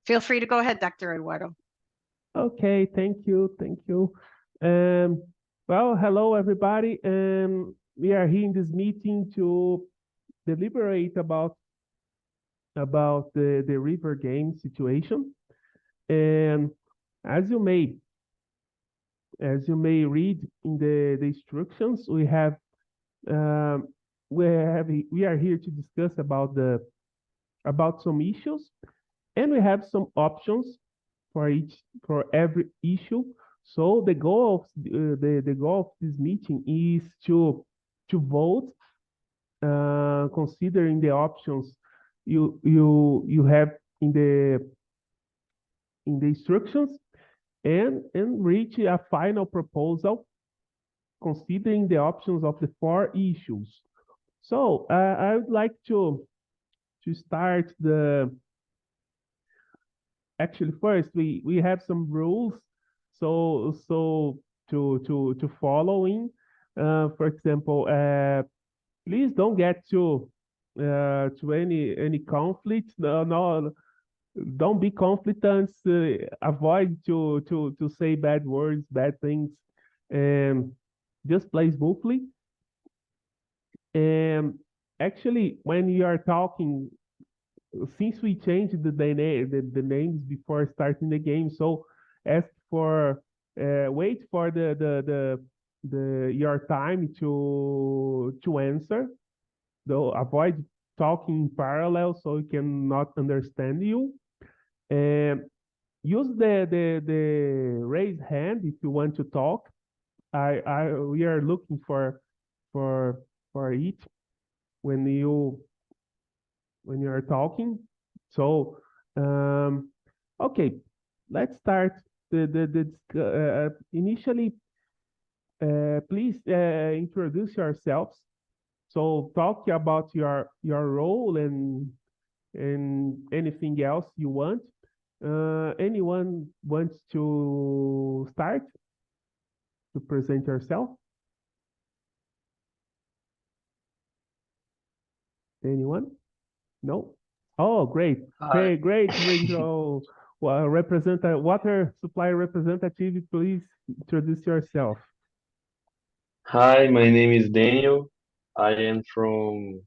Feel free to go ahead, Dr. Eduardo. Okay, thank you, thank you. Well, hello everybody. We are here in this meeting to deliberate about the river game situation. And as you may read in the instructions, we are here to discuss about some issues, and we have some options for every issue. So the goal of the goal of this meeting is to vote, considering the options you have in the instructions, and reach a final proposal considering the options of the 4 issues. So I would like to start actually first we have some rules so to follow in. For example, please don't get to any conflict. No, don't be conflictants. Avoid to say bad words, bad things, and just play smoothly. And actually, when you are talking, since we changed the names before starting the game, so ask for wait for the your time to answer. Though avoid talking in parallel so we cannot understand you. And use the raise hand if you want to talk. We are looking for it when you are talking. So okay, let's start initially. Please introduce yourselves. So talk about your role and anything else you want. Anyone wants to start to present yourself? Anyone? No? Oh, great. Great, Rachel. Well, water supply representative, please introduce yourself. Hi, my name is Daniel. I am from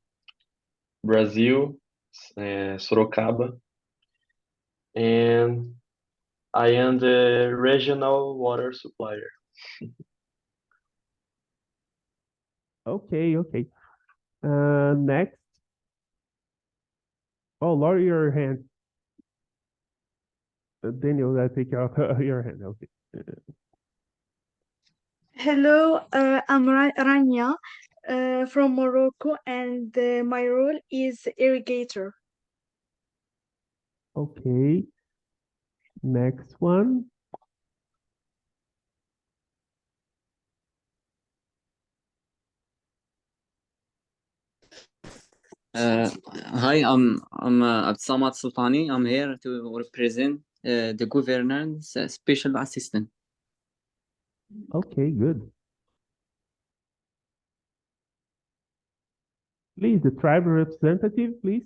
Brazil, Sorocaba, and I am the regional water supplier. Okay, okay. Next. Oh, lower your hand. Daniel, I take out your hand. Okay. Hello, I'm Rania from Morocco, and my role is irrigator. Okay. Next one. Hi, I'm Abdsamad Sultani. I'm here to represent the governance special assistant. Okay, good. Please, the tribal representative, please.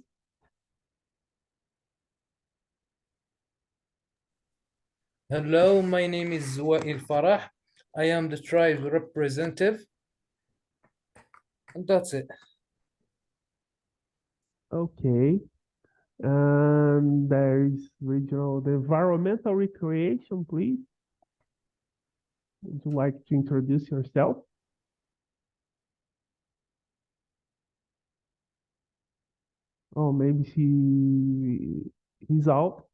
Hello, my name is Wael Farah. I am the tribe representative. And that's it. Okay. And there is regional, the environmental recreation, please. Would you like to introduce yourself? Oh, maybe he's out.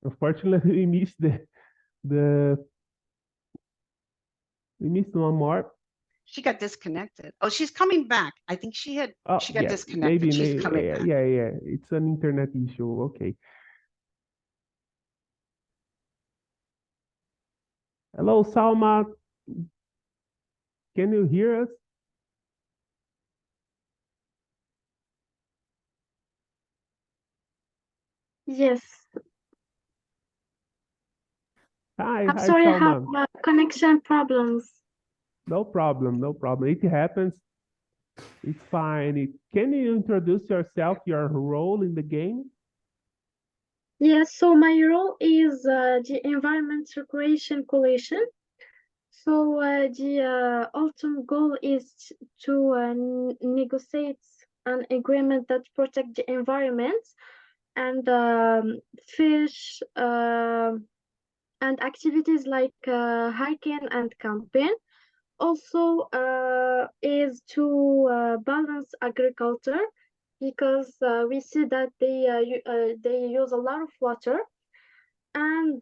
Unfortunately, we missed we missed one more. She got disconnected. Oh, she's coming back. I think she got disconnected. Maybe, She's coming back. yeah. It's an internet issue. Okay. Hello, Salma. Can you hear us? Yes. Hi, I'm sorry, I Salma. have connection problems. No problem, no problem. It happens. It's fine. Can you introduce yourself, your role in the game? Yes, so my role is the Environment Recreation Coalition. So the ultimate goal is to negotiate an agreement that protect the environment and fish and activities like hiking and camping. Also is to balance agriculture because we see that they use a lot of water and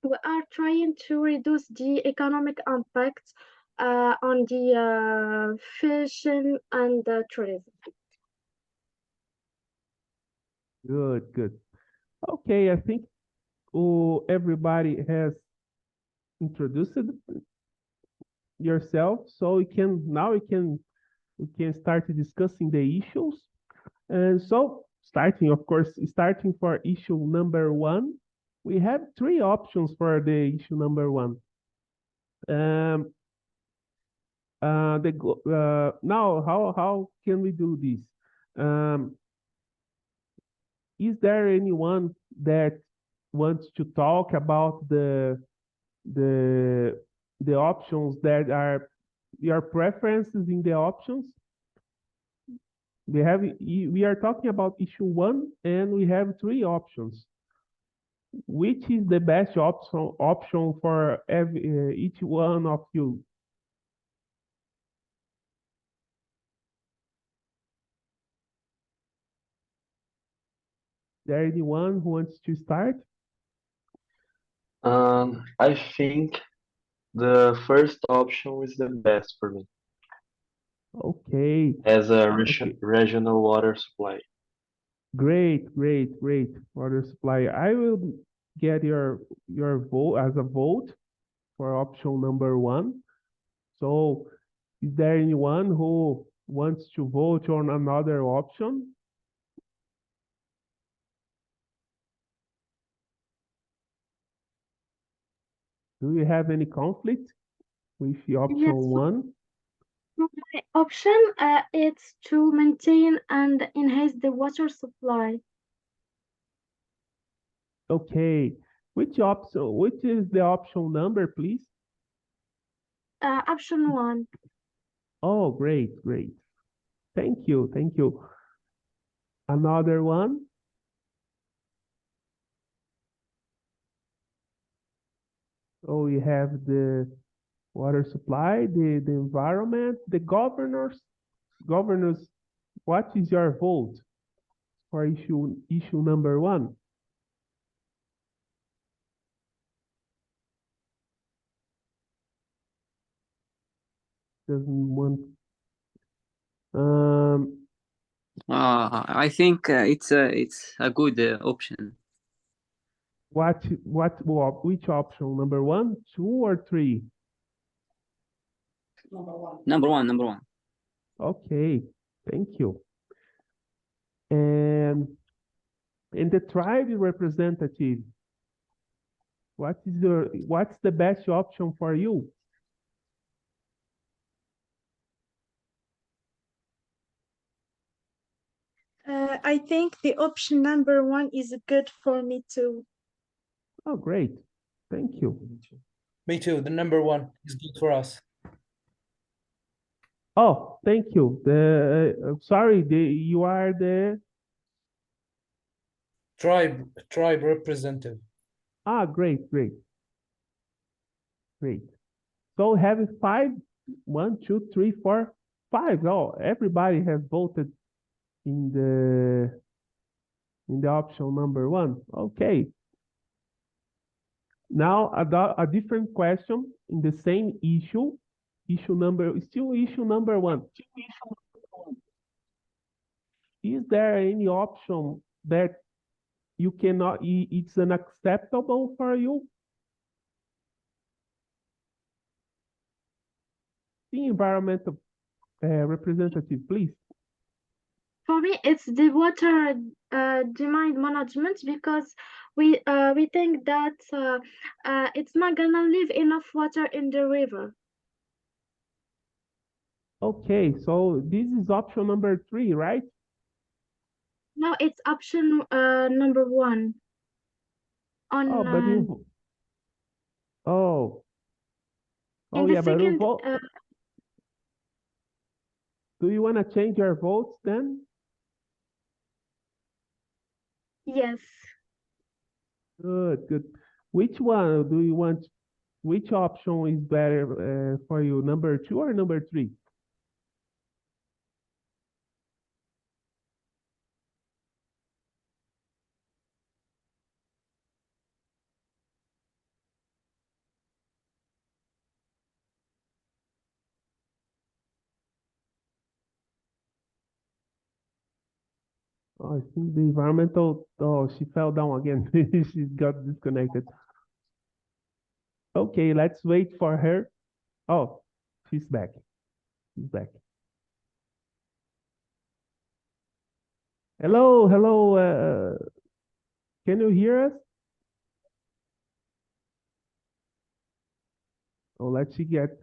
we are trying to reduce the economic impact on the fishing and tourism. Good, good. Okay, I think everybody has introduced yourself, so we can start discussing the issues. And so starting for issue number 1, we have 3 options for the issue number 1. Now how can we do this? Is there anyone that wants to talk about the options that are your preferences in the options? We are talking about issue 1 and we have 3 options. Which is the best option for each one of you? Is there anyone who wants to start? I think the first option is the best for me Okay. as a Okay. regional water supply. Great. Water supply. I will get your vote as a vote for option number 1. So is there anyone who wants to vote on another option? Do you have any conflict with the option Yes. 1? My option is to maintain and enhance the water supply. Okay. Which is the option number, please? Option 1. Oh, great. Thank you. Another one? So we have the water supply, the environment, the governors. Governors, what is your vote for issue number 1? Doesn't want. I think it's a good option. Which option? Number 1, 2, or 3? Number one. Okay, thank you. And the tribe representative, what's the best option for you? I think the option number 1 is good for me too. Oh, great. Thank you. Me too. The number 1 is good for us. Oh, thank you. You are the tribe representative. Great. So having 5, 1, 2, 3, 4, 5. Oh, everybody has voted in the option number 1. Okay. Now a different question in the same issue. Issue number 1. Is there any option that you cannot, it's unacceptable for you? The environmental representative, please. For me, it's the water demand management because we think that it's not gonna leave enough water in the river. Okay, so this is option number 3, right? No, it's option number 1 on Oh, but you, oh, in oh the yeah, but you second vote. Do you want to change your votes then? yes. Good, good. Which one do you want? Which option is better for you, number 2 or number 3? Oh, I think the environmental, oh, she fell down again. She got disconnected. Okay, let's wait for her. Oh, she's back. She's back. Hello, hello. Can you hear us? Oh, let's see get.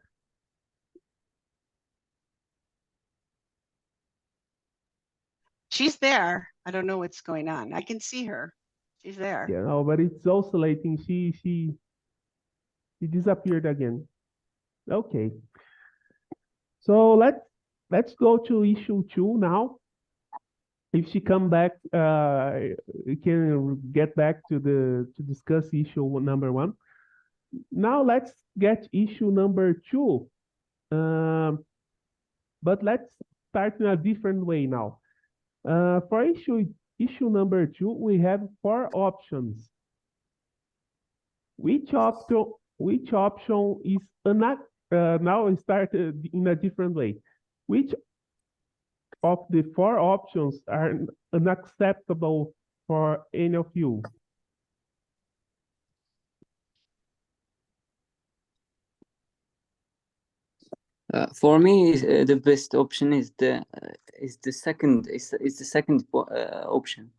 She's there. I don't know what's going on. I can see her. She's there. Yeah, no, but it's oscillating. She disappeared again. Okay. So let's go to issue 2 now. If she come back, we can get back to discuss issue number 1. Now let's get issue number 2. But let's start in a different way now. For issue number 2, we have 4 options. Which option is now we start in a different way. Which of the 4 options are unacceptable for any of you? For me, the best option is the second option.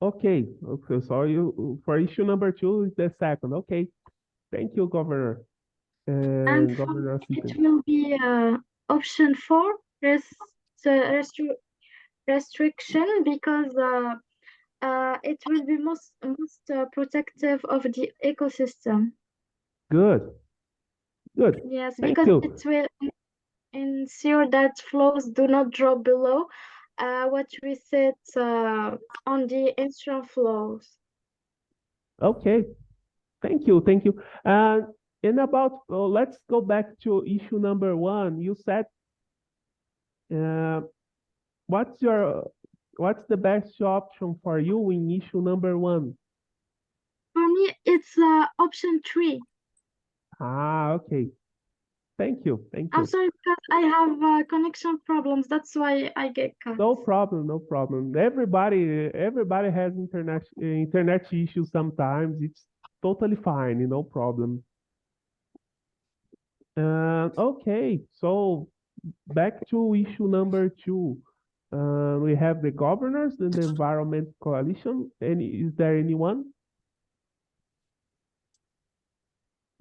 Okay, so you for issue number 2 is the second. Okay, thank you, Governor. And for Governor me, it Assistant. will be option 4, restriction, because it will be most protective of the ecosystem. Good, good. Yes, Thank because you. it will ensure that flows do not drop below what we set on the instream flows. Okay, thank you, thank you. And about let's go back to issue number 1. You said what's the best option for you in issue number 1? For me, it's option 3. Okay. Thank you, thank I'm you. sorry because I have connection problems. That's why I get cut. No problem, no problem. Everybody has internet issues sometimes. It's totally fine, no problem. Okay, so back to issue number 2. We have the governors and the environment coalition. Is there anyone?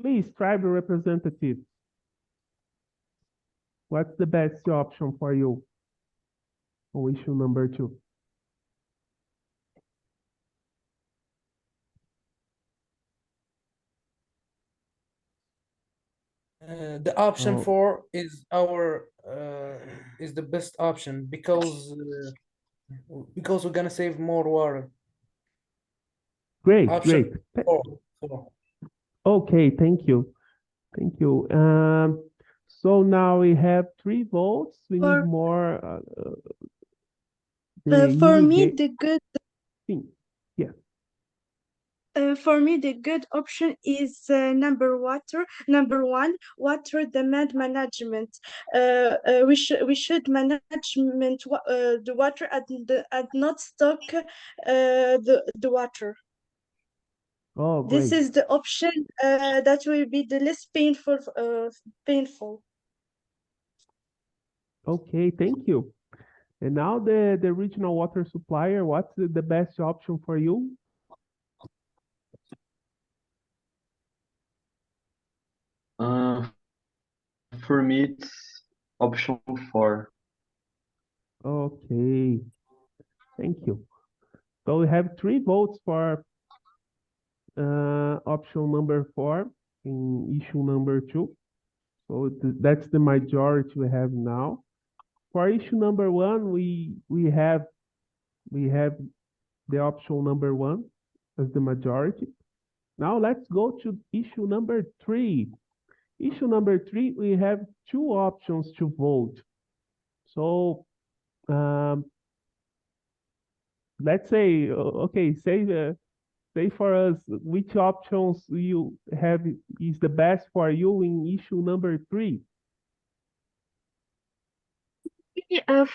Please, tribal representative. What's the best option for you on issue number 2? The option Oh. 4 is is the best option because we're gonna save more water. Great, Option great. 4. Okay, thank you. Thank you. So now we have 3 votes. We need For- more. For me, the good thing. Yeah. for me, the good option is number 1, water demand management. We should management the water and not stock the water. Oh, This great. is the option that will be the less painful. Okay, thank you. And now the regional water supplier, what's the best option for you? For me, it's option 4. Okay, thank you. So we have 3 votes for option number 4 in issue number 2. So that's the majority we have now. For issue number 1, we have the option number 1 as the majority. Now let's go to issue number 3. Issue number 3, we have 2 options to vote. So let's say, okay, say for us which options you have is the best for you in issue number 3.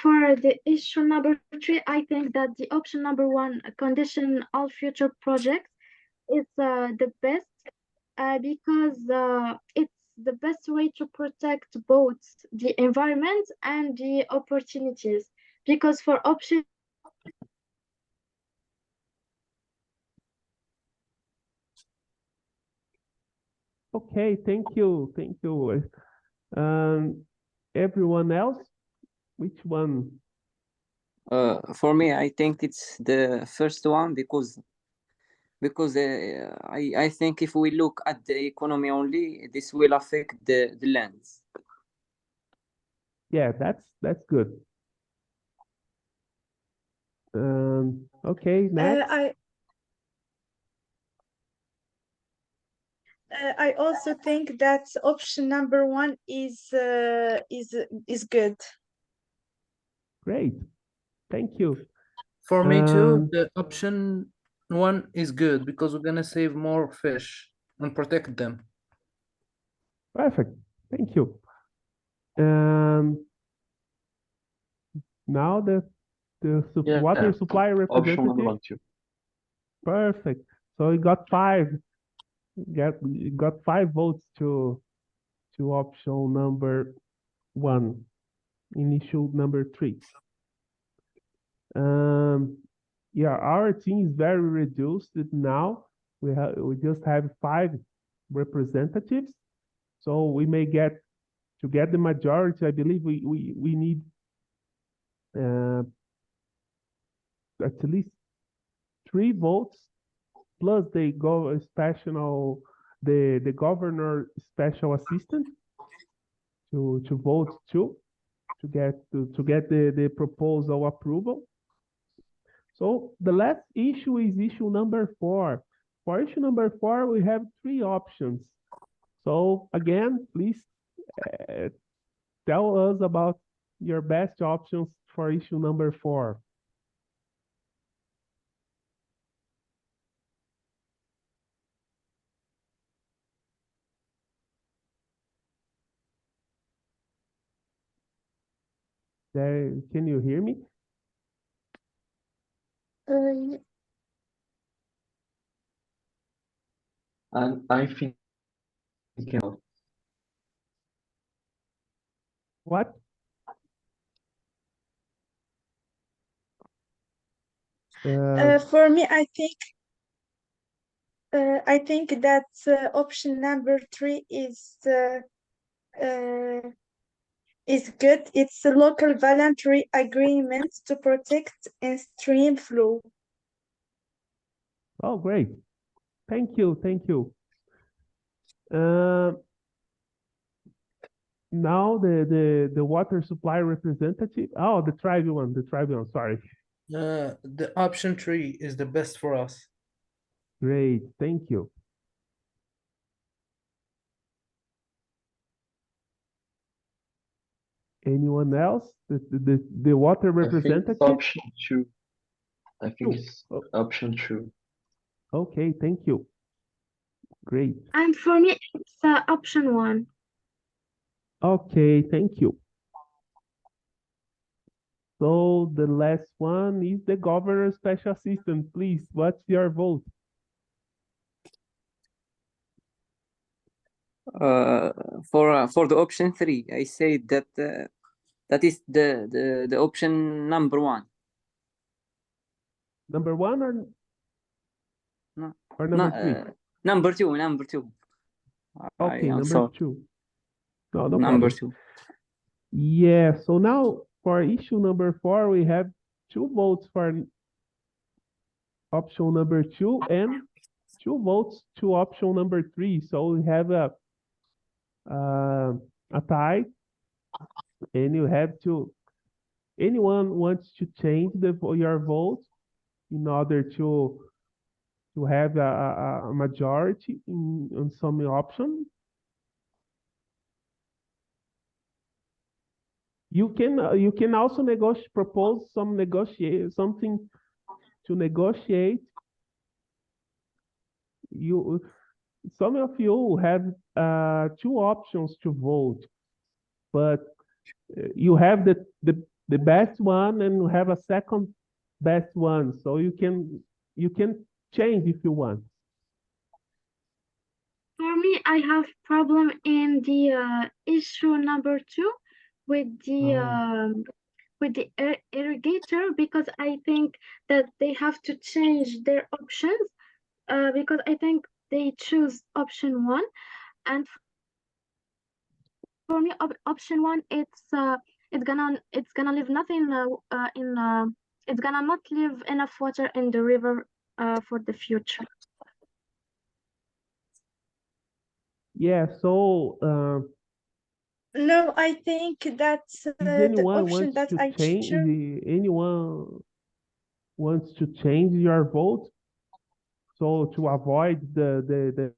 For the issue number 3, I think that the option number 1, condition all future projects, is the best because it's the best way to protect both the environment and the opportunities. Because for option Okay, thank you. Everyone else, which one? For me, I think it's the first one because I think if we look at the economy only, this will affect the lands. Yeah, that's good. Okay, next. I also think that option number 1 is good. Great, thank you. For me too, Um, the option 1 is good because we're gonna save more fish and protect them. Perfect, thank you. Now the Yeah, water supply option representative. number 1 too. Perfect. So we got 5. Got 5 votes to option number 1 in issue number 3. Yeah, our team is very reduced now. We just have 5 representatives. So we may get the majority. I believe we need at least 3 votes plus the governor special assistant to vote too to get the proposal approval. So the last issue is issue number 4. For issue number 4, we have 3 options. So again, please tell us about your best options for issue number 4. Can you hear me? And I think What? For me, I think that option number 3 is good. It's a local voluntary agreement to protect and stream flow. Oh, great. Thank you. Now the water supply representative. Oh, the tribune, sorry. The option 3 is the best for us. Great, thank you. Anyone else? The water representative? option 2. I think Two. it's option 2. Okay, thank you. Great. and for me it's option 1. Okay, thank you. So the last one is the governor special assistant. Please, what's your vote? For the option 3, I say that that is the option number 1. Number 1 or No. or number 3? Number 2. Okay, I'm number sorry. 2. No Number problem. Yeah, so now for issue number 4, we have 2 votes for option number 2 and 2 votes to option number 3. So we have a tie, and you have to, anyone wants to change your vote in order to have a majority on some option. You can also propose something to negotiate. Some of you have 2 options to vote, but you have the best one and you have a second best one, so you can change if you want. For me, I have problem in the issue number 2 with the irrigator, because I think that they have to change their options, because I think they choose option 1, and for me option 1, it's gonna leave nothing it's gonna not leave enough water in the river for the future. Yeah, so No, I think that's if the anyone option wants that to I change, choose. anyone wants to change your vote, so to avoid the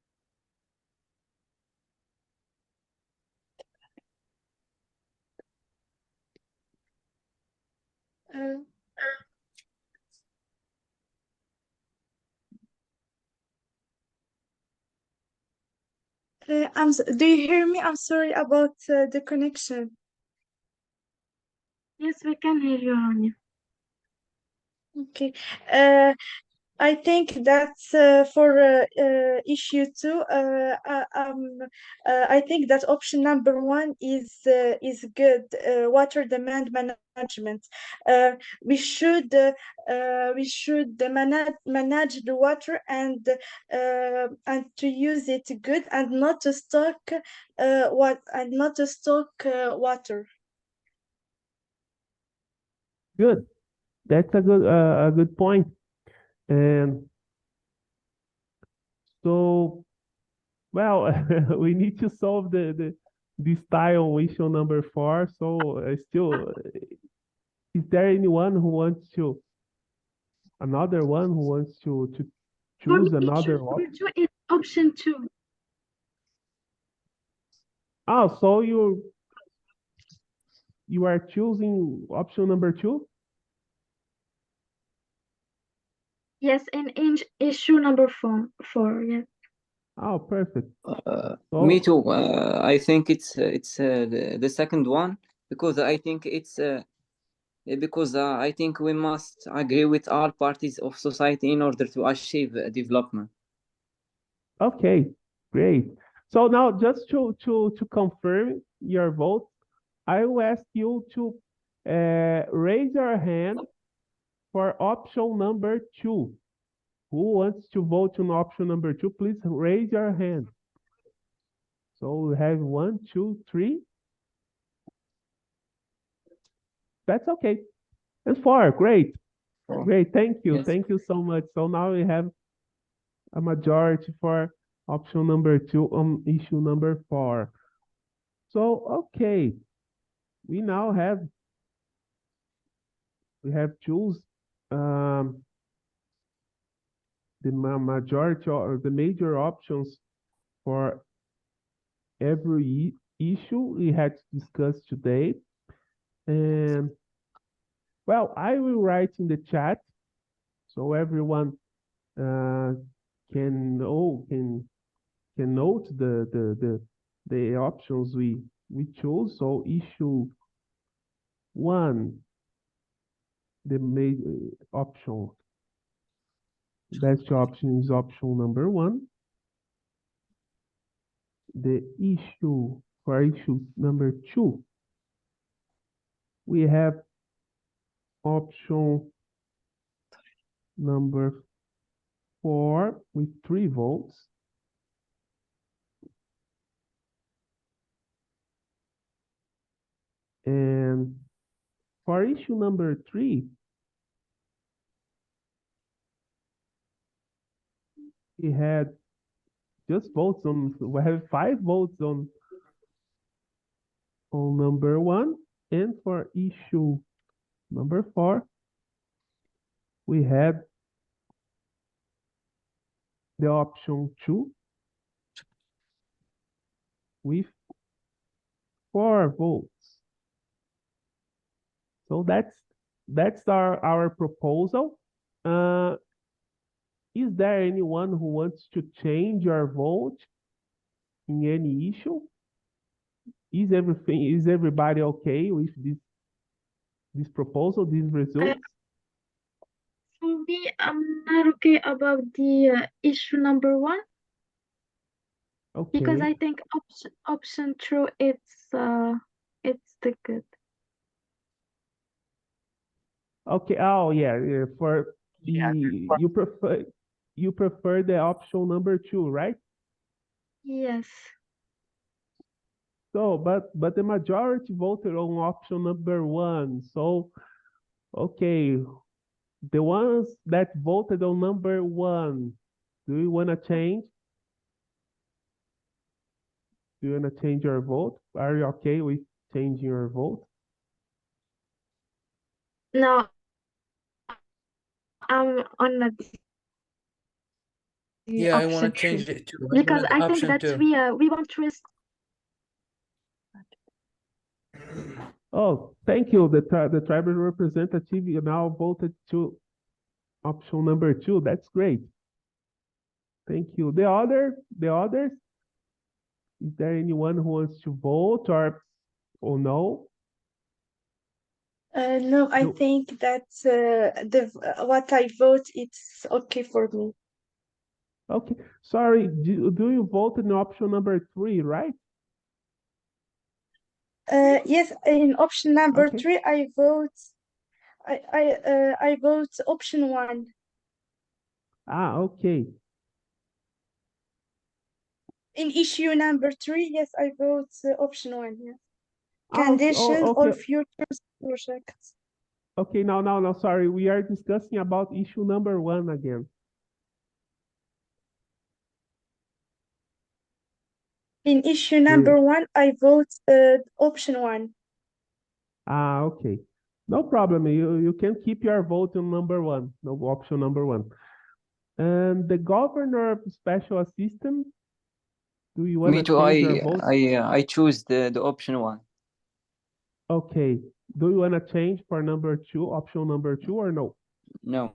Uh, do you hear me? I'm sorry about the connection. Yes, we can hear you, Rania. Okay. I think that's for issue 2. I think that option number 1 is good. Water demand management. We should manage the water and to use it good, and not to stock water. good. That's a good point. And so, well, we need to solve this tile issue number 4. So still, is there anyone who wants to, another one who wants to For me, choose another number option? 2 is option 2. Oh, so you are choosing option number 2? Yes, in issue number 4, yes. Oh, perfect. Me So, too. I think it's the second one, because I think I think we must agree with all parties of society in order to achieve development. okay, great. So now just to confirm your vote, I will ask you to raise your hand for option number 2. Who wants to vote on option number 2? Please raise your hand. So we have 1, 2, 3. That's okay. And 4, great. Great, thank you. Yes. Thank you so much. So now we have a majority for option number 2 on issue number 4. So, okay, we now have choose the majority or the major options for every issue we had to discuss today. And well, I will write in the chat so everyone can note the options we chose. So issue 1, the main option, best option is option number 1. The issue for issue number 2, we have option number 4 with 3 votes. And for issue number 3, we had just votes on, we have 5 votes on number 1. And for issue number 4, we had the option 2 with 4 votes. So that's our proposal. Is there anyone who wants to change your vote in any issue? Is everybody okay with this proposal, these results? For me, I'm not okay about the issue number 1 because Okay. I think option 2 it's the good. Okay. Oh yeah. For Yeah, you prefer the option number 2, right? Yes. So, but the majority voted on option number 1. So, okay, the ones that voted on number 1, do you want to change? Do you want to change your vote? Are you okay with changing your vote? No, I'm on the Yeah, I want option to change 2 it to because I think option that 2. we want to risk. Oh, thank you. The tribal representative now voted to option number 2. That's great. Thank you. The others, is there anyone who wants to vote or no? No, I No. think that what I vote it's okay for me. Okay. Sorry, do you vote in option number 3, right? Yes, in option number Okay. 3, I vote option 1. Ah, okay. In issue number 3, yes, I vote option 1. Yes. Ah, Conditions or okay. future projects. Okay, now, sorry. We are discussing about issue number 1 again. In issue number 1, I vote option 1. Ah, okay. No problem. You can keep your vote on number 1, no option number 1. And the governor of special assistant, do you want Me to too. change your vote? I choose the option 1. Okay. Do you want to change for number 2, option number 2, or no? No.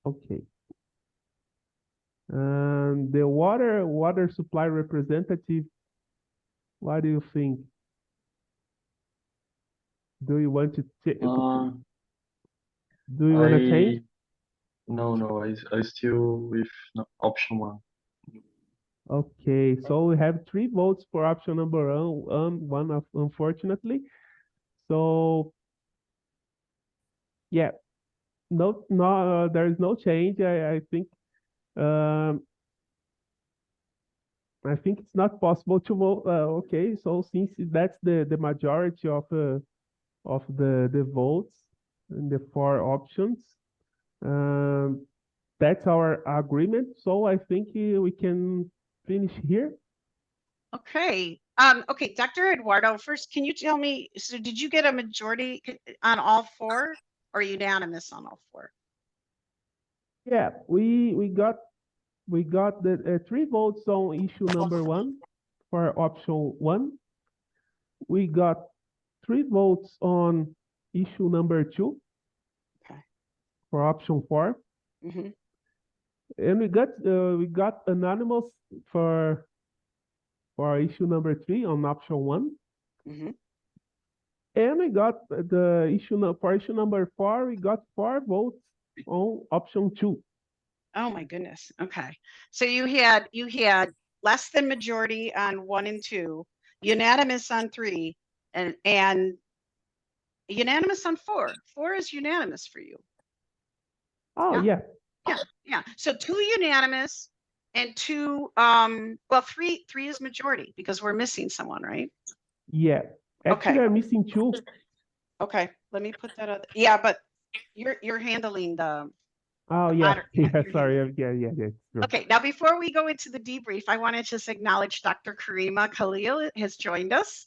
Okay. And the water supply representative, what do you think? Do you want to Uh, do you want to change? no, I still with option 1. Okay, so we have 3 votes for option number 1, unfortunately. So yeah, no, there is no change. I think it's not possible to vote. Okay, so since that's the majority of the votes in the 4 options, that's our agreement. So I think we can finish here. Okay. Okay, Dr. Eduardo, first, can you tell me, so did you get a majority on all 4 or unanimous on all 4? Yeah, we got the 3 votes on issue number 1 for option 1. We got 3 votes on issue number 2 Okay. for option 4. Mm-hmm. And we got anonymous for issue number 3 on option 1. Mm-hmm. And we got the for issue number 4, we got 4 votes on option 2. Oh my goodness. Okay. So you had less than majority on 1 and 2, unanimous on 3, and unanimous on 4. 4 is unanimous for you. Oh yeah. Yeah. So 2 unanimous and 2 well 3 is majority because we're missing someone, right? Yeah. Actually, Okay. I'm missing two. Okay, let me put that up. Yeah, but you're handling the Oh, yeah. moder- Yeah, you're sorry. handling- Yeah, it's true. Okay, now before we go into the debrief, I want to just acknowledge Dr. Karima Khalil has joined us.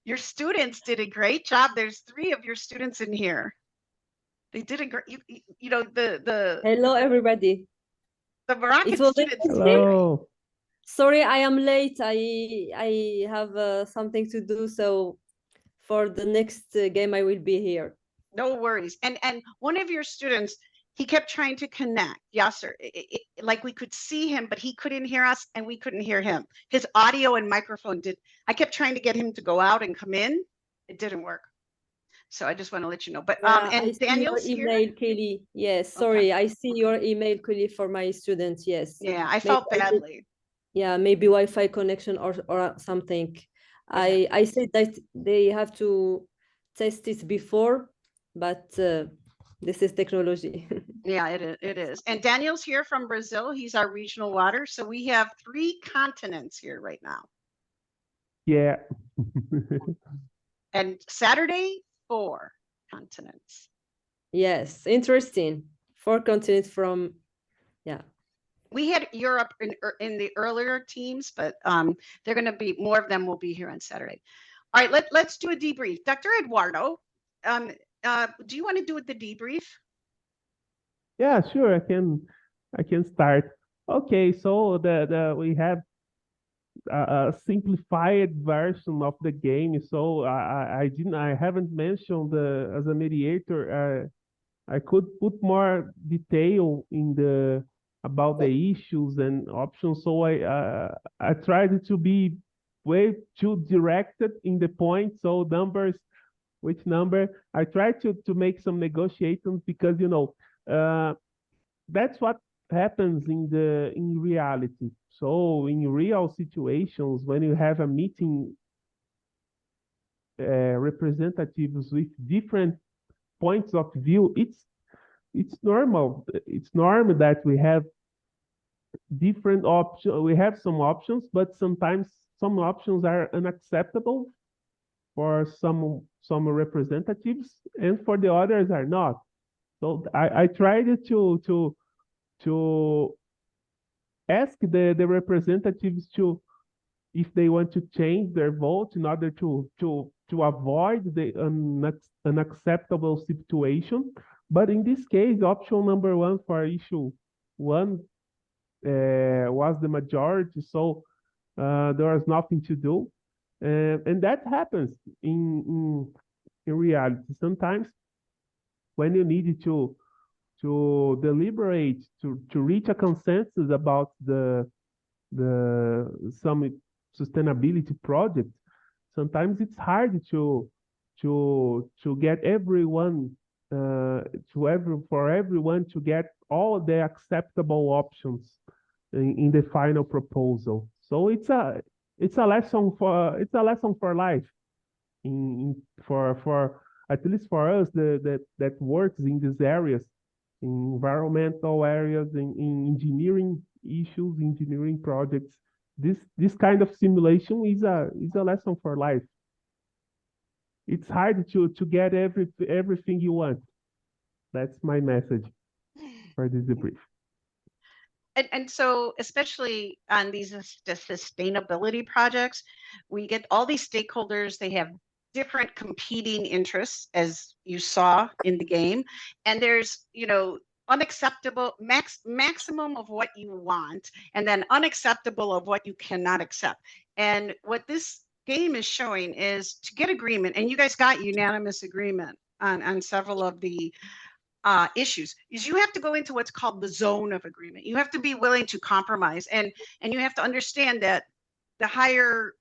Your students did a great job. There's 3 of your students in here. They did a great, you know, the Hello, everybody. Moroccan It was students. did interesting. great. Hello. Sorry, I am late. I have something to do, so for the next game, I will be here. No worries. And one of your students, he kept trying to connect. Yasser, like we could see him, but he couldn't hear us and we couldn't hear him. His audio and microphone did. I kept trying to get him to go out and come in. It didn't work. So I just want to let you know. But Yeah, I and see Daniel's your here. email, Kelly. Yes, sorry, I see your email, Kelly, for my students. Yes. Yeah, I felt Maybe I did- badly. Yeah, maybe Wi-Fi connection or something. I said that they have to test it before, but this is technology. Yeah, it is. And Daniel's here from Brazil. He's our regional water. So we have 3 continents here right now. Yeah. And Saturday, 4 continents. Yes, interesting. 4 continents from, yeah. We had Europe in the earlier teams, but they're going to be more of them will be here on Saturday. All right, let's do a debrief. Dr. Eduardo, do you want to do the debrief? Yeah, sure. I can start. Okay, so we have a simplified version of the game. So I haven't mentioned as a mediator. I could put more detail about the issues and options. So I tried to be way too directed in the point. So numbers, which number? I tried to make some negotiations because that's what happens in reality. So in real situations, when you have a meeting, representatives with different points of view, it's normal. It's normal that we have different options. We have some options, but sometimes some options are unacceptable for some representatives, and for the others are not. So I tried to ask the representatives if they want to change their vote in order to avoid the unacceptable situation. But in this case, option number 1 for issue 1 was the majority, so there was nothing to do, and that happens in reality sometimes when you need to deliberate to reach a consensus about some sustainability project. Sometimes it's hard to get everyone for everyone to get all the acceptable options in the final proposal. So it's a lesson for life for at least for us that works in these areas, in environmental areas, in engineering issues, engineering projects. This kind of simulation is a lesson for life. It's hard to get everything you want. That's my message for this debrief. And so especially on these the sustainability projects, we get all these stakeholders, they have different competing interests, as you saw in the game, and there's unacceptable maximum of what you want, and then unacceptable of what you cannot accept. And what this game is showing is to get agreement, and you guys got unanimous agreement on several of the issues, is you have to go into what's called the zone of agreement. You have to be willing to compromise, and you have to understand that the higher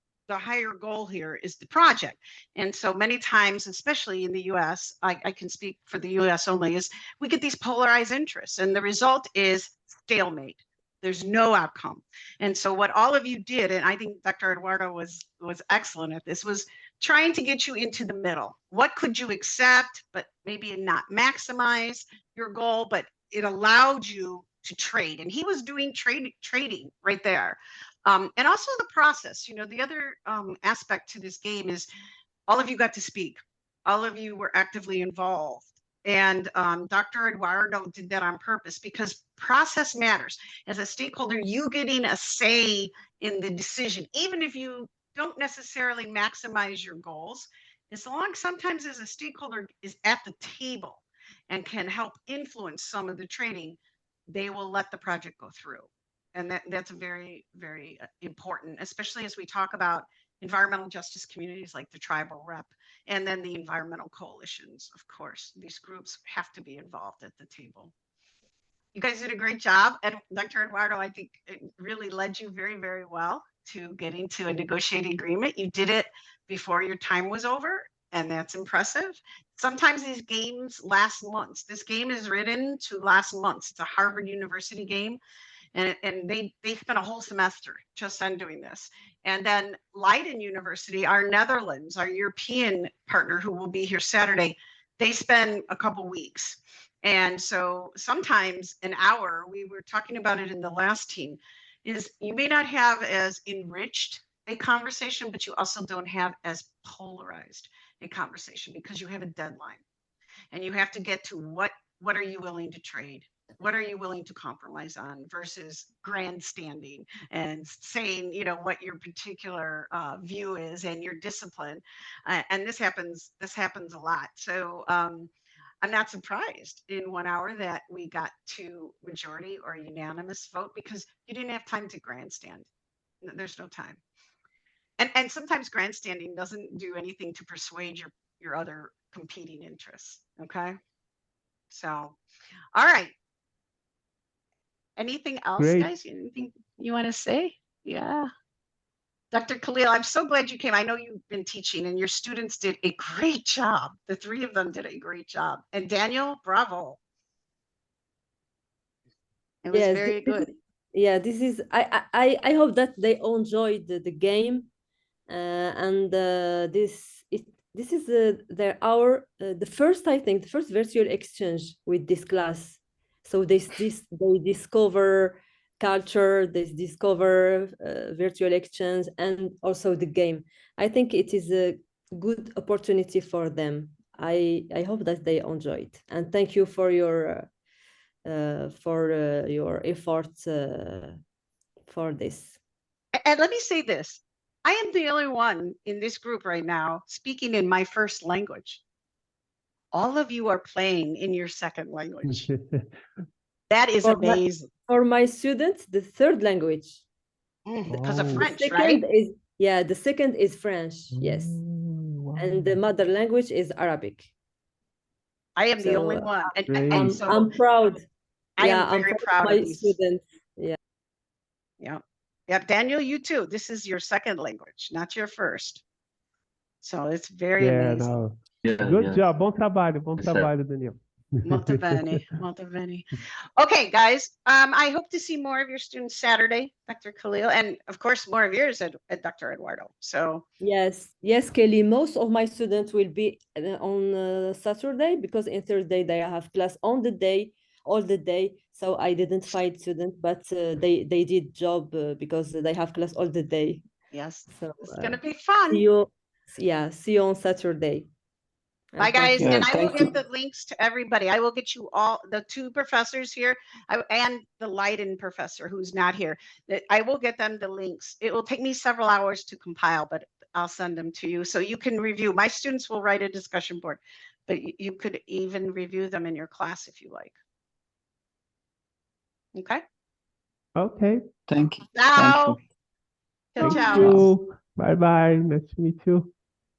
goal here is the project. And so many times, especially in the US, I can speak for the US only, is we get these polarized interests, and the result is stalemate. There's no outcome. And so what all of you did, and I think Dr. Eduardo was excellent at this, was trying to get you into the middle. What could you accept, but maybe not maximize your goal, but it allowed you to trade. And he was doing trading right there. And also the process, the other aspect to this game is all of you got to speak. All of you were actively involved. And Dr. Eduardo did that on purpose because process matters. As a stakeholder, you getting a say in the decision, even if you don't necessarily maximize your goals, as long sometimes as a stakeholder is at the table and can help influence some of the training, they will let the project go through. And that's very, very important, especially as we talk about environmental justice communities like the tribal rep, and then the environmental coalitions, of course. These groups have to be involved at the table. You guys did a great job. And Dr. Eduardo, I think it really led you very, very well to getting to a negotiating agreement. You did it before your time was over, and that's impressive. Sometimes these games last months. This game is written to last months. It's a Harvard University game. And they spent a whole semester just on doing this. And then Leiden University, our Netherlands, our European partner who will be here Saturday, they spend a couple weeks. And so sometimes an hour, we were talking about it in the last team, is you may not have as enriched a conversation, but you also don't have as polarized a conversation because you have a deadline. And you have to get to what are you willing to trade? What are you willing to compromise on versus grandstanding and saying, you know, what your particular view is and your discipline. And this happens a lot. So I'm not surprised in 1 hour that we got to majority or unanimous vote because you didn't have time to grandstand. There's no time. And sometimes grandstanding doesn't do anything to persuade your other competing interests. Okay. So, all right. Anything else, Great. guys? Anything you want to say? Yeah. Dr. Khalil, I'm so glad you came. I know you've been teaching and your students did a great job. The three of them did a great job. And Daniel, bravo. It was Yes, very good. Yeah, this is I hope that they enjoyed the game, and this is the first, I think, the first virtual exchange with this class. So they discover culture, they discover virtual exchange, and also the game. I think it is a good opportunity for them. I hope that they enjoy it, and thank you for your efforts for this. And let me say this. I am the only one in this group right now speaking in my first language. All of you are playing in your second language. That is amazing. For my students, the third language. Because of Oh. French, The right? second is French, yes. Wow. And the mother language is Arabic. I am the So, only one. great. And so I'm proud. I am I'm very proud proud of my of these. students. Yeah. Yeah. Yep. Daniel, you too. This is your second language, not your first. So it's very Yeah, amazing. no. Yeah, Good yeah. job. Bom trabalho, Daniel. Molto bene, molto bene. Okay, guys, I hope to see more of your students Saturday, Dr. Khalil, and of course, more of yours at Dr. Eduardo. So Yes, Kelly. Most of my students will be on Saturday because in Thursday they have class on the day, all the day. So I didn't find students, but they did job because they have class all the day. yes, So it's gonna be fun. see you on Saturday. Bye, And thank guys, you. and I will thank you. get the links to everybody. I will get you all, the two professors here, and the Leiden professor who's not here. I will get them the links. It will take me several hours to compile, but I'll send them to you so you can review. My students will write a discussion board, but you could even review them in your class if you like. Okay. Okay. Thank you. Ciao. Thank Ciao. you. Bye bye. Nice to meet you.